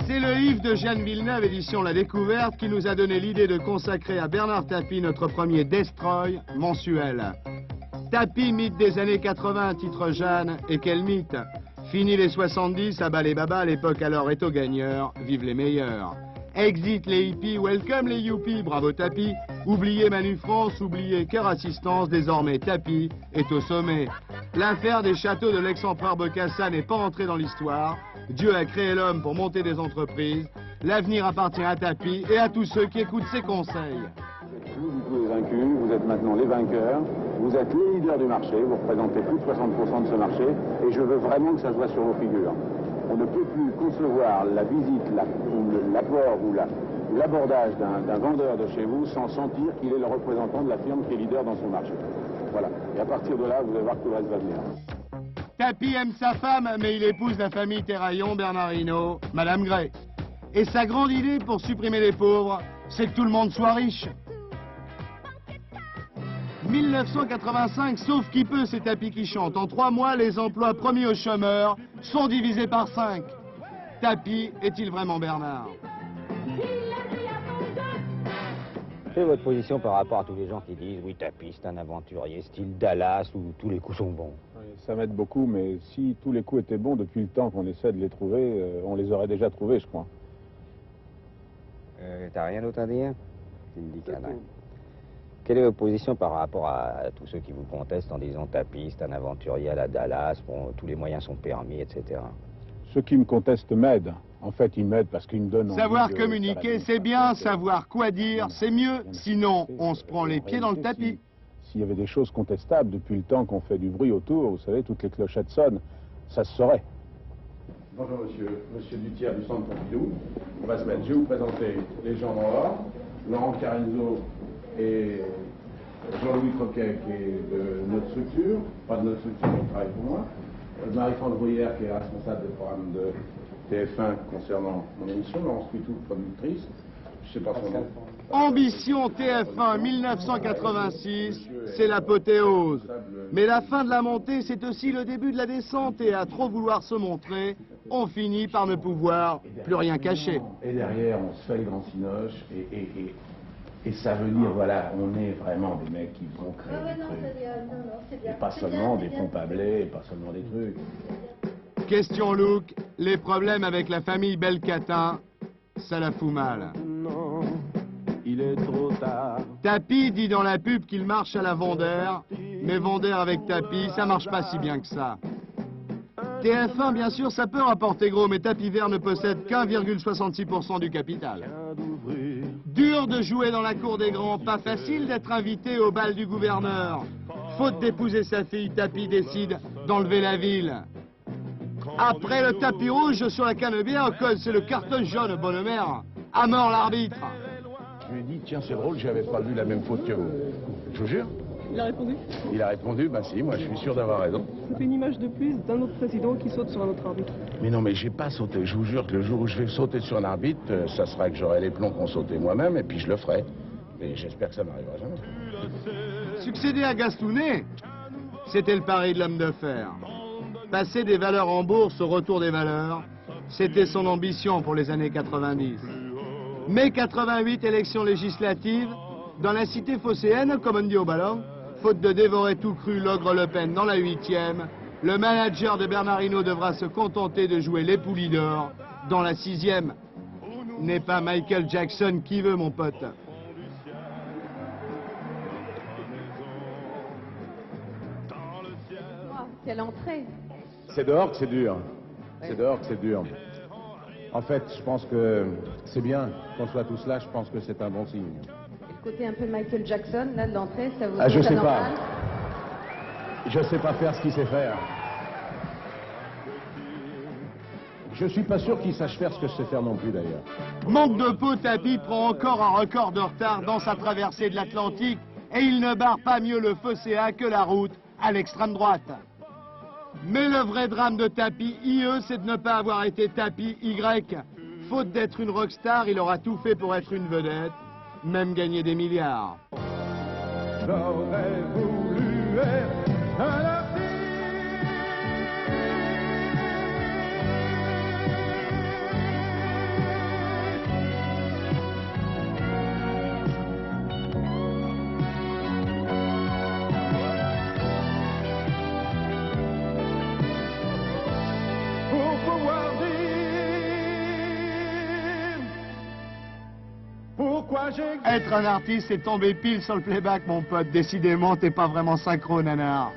C'est le Yves de Jeanne Villeneuve, édition La Découverte, qui nous a donné l'idée de consacrer à Bernard Tapie notre premier Destroy mensuel. Tapie, mythe des années 80, titre Jeanne, et quel mythe! Fini les 70, abat les babas, l'époque alors est aux gagneurs, vive les meilleurs. Exit les hippies, welcome les youpies, bravo Tapie. Oubliez Manu France, oubliez Cœur Assistance, désormais Tapie est au sommet. L'affaire des châteaux de l'ex-empereur Bokassa n'est pas entrée dans l'histoire. Dieu a créé l'homme pour monter des entreprises. L'avenir appartient à Tapie et à tous ceux qui écoutent ses conseils. Vous êtes plus les vaincus, vous êtes maintenant les vainqueurs. Vous êtes les leaders du marché, vous représentez plus de 60% de ce marché et je veux vraiment que ça se voit sur vos figures. On ne peut plus concevoir la visite, l'apport ou l'abordage d'un vendeur de chez vous sans sentir qu'il est le représentant de la firme qui est leader dans son marché. Voilà. Et à partir de là, vous allez voir que tout le reste va venir. Tapie aime sa femme, mais il épouse la famille Terraillon, Bernard Hinault, Madame Gray. Et sa grande idée pour supprimer les pauvres, c'est que tout le monde soit riche. 1985, sauf qui peut, c'est Tapie qui chante. En 3 mois, les emplois promis aux chômeurs sont divisés par 5. Tapie est-il vraiment Bernard? Quelle est votre position par rapport à tous les gens qui disent oui, Tapie, c'est un aventurier style Dallas où tous les coups sont bons? Oui, ça m'aide beaucoup, mais si tous les coups étaient bons depuis le temps qu'on essaie de les trouver, on les aurait déjà trouvés, je crois. T'as rien d'autre à dire? Tu me dis qu'un dingue. Quelle est votre position par rapport à tous ceux qui vous contestent en disant Tapie, c'est un aventurier à la Dallas, bon, tous les moyens sont permis, etc. Ceux qui me contestent m'aident. En fait, ils m'aident parce qu'ils me donnent envie Savoir de communiquer, faire c'est bien. Savoir quoi dire, c'est mieux. Sinon, on se prend les pieds dans le tapis. S'il y avait des choses contestables depuis le temps qu'on fait du bruit autour, vous savez, toutes les clochettes sonnent, ça se saurait. Bonjour monsieur, monsieur Dutière du Centre Pompidou. On va se mettre, je vais vous présenter les gens en or, Laurent Carizot et Jean-Louis Troquet qui est de notre structure, pas de notre structure, mais il travaille pour moi. Marie-France Bruyère qui est responsable des programmes de TF1 concernant mon émission, Laurence Puitou, productrice, je sais pas son nom. Ambition TF1 1986, c'est l'apothéose. Mais la fin de la montée, c'est aussi le début de la descente. Et à trop vouloir se montrer, on finit par ne pouvoir plus rien cacher. Et derrière, on se fait le grand cinoche et ça veut dire, voilà, on est vraiment des mecs qui vont créer des trucs. Et pas seulement des pompes à blé, et pas seulement des trucs. Question look, les problèmes avec la famille Belcatin, ça la fout mal. Non, il est trop tard. Tapie dit dans la pub qu'il marche à la Vendeur, mais Vendeur avec Tapie, ça marche pas si bien que ça. TF1, bien sûr, ça peut rapporter gros, mais Tapis Vert ne possède qu'1,66% du capital. Dur de jouer dans la cour des grands, pas facile d'être invité au bal du gouverneur. Faute d'épouser sa fille, Tapie décide d'enlever la ville. Après le tapis rouge sur la canebière, c'est le carton jaune, bonne mère. À mort l'arbitre. Je lui ai dit, tiens, c'est drôle, j'avais pas vu la même faute que vous. Je vous jure. Il a répondu? Il a répondu, bah si, moi je suis sûr d'avoir raison. C'est une image de plus d'un autre président qui saute sur un autre arbitre. Mais non, mais j'ai pas sauté. Je vous jure que le jour où je vais sauter sur un arbitre, ça sera que j'aurai les plombs qu'on sautait moi-même, et puis je le ferai. Mais j'espère que ça n'arrivera jamais. Succéder à Gastounet, c'était le pari de l'homme de fer. Passer des valeurs en bourse au retour des valeurs, c'était son ambition pour les années 90. Mai 88, élection législative, dans la cité phocéenne, comme on dit au ballon, faute de dévorer tout cru l'ogre Le Pen dans la 8e, le manager de Bernard Hinault devra se contenter de jouer les poulies d'or dans la 6e. N'est pas Michael Jackson qui veut, mon pote. Oh, quelle entrée! C'est dehors que c'est dur. C'est dehors que c'est dur. En fait, je pense que c'est bien qu'on soit tous là, je pense que c'est un bon signe. Le côté un peu Michael Jackson, là, de l'entrée, ça vous Ah, je trouve sais ça pas. normal? Je sais pas faire ce qu'il sait faire. Je suis pas sûr qu'il sache faire ce que je sais faire non plus, d'ailleurs. Manque de peau, Tapie prend encore un record de retard dans sa traversée de l'Atlantique et il ne barre pas mieux le Phocéa que la route à l'extrême droite. Mais le vrai drame de Tapie IE, c'est de ne pas avoir été Tapie Y. Faute d'être une rockstar, il aura tout fait pour être une vedette, même gagner des milliards. J'aurais voulu pourquoi j'ai... Être un artiste, c'est tomber pile sur le playback, mon pote. Décidément, t'es pas vraiment synchro, nanar.